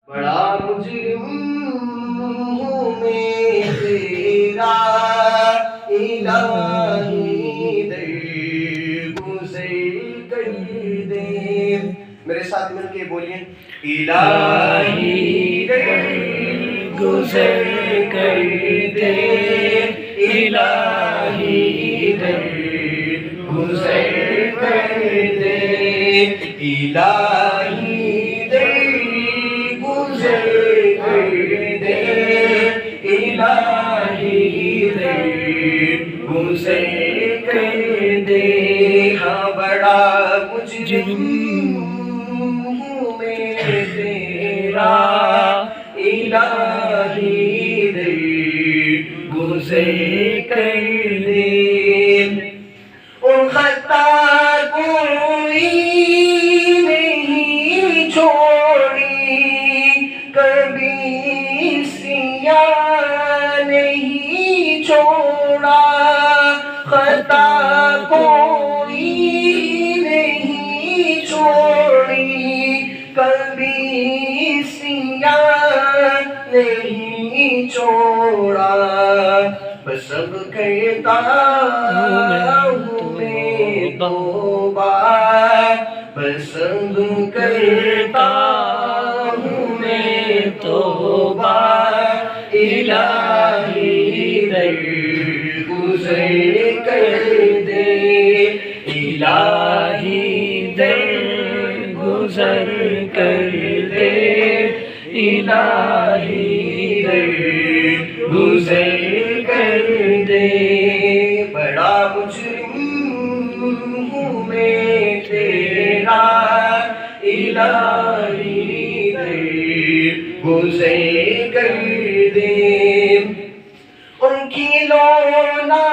بڑا مجرم ہوں میں تیرا الہی در گزر کر دے. میرے ساتھ مل کے بولیے الہی در گزر کر دے الہی در گزر کر دے الہی در گزر کر دے الہی در گزر کر دے. ہاں بڑا مجرم ہوں میں تیرا الہی در گزر کر دے. ان خطا کوئی نہیں چھوڑی کبھی سیاہ نہیں چھوڑا خطا کوئی نہیں چھوڑی کبھی سیاہ نہیں چھوڑا. بس اب کرتا ہوں میں توبہ بس اب کرتا ہوں میں توبہ الہی در گزر کر دے الہی در گزر کر دے الہی در گزر کر دے. بڑا مجرم ہوں میں تیرا الہی در گزر کر دے. ان کی لونا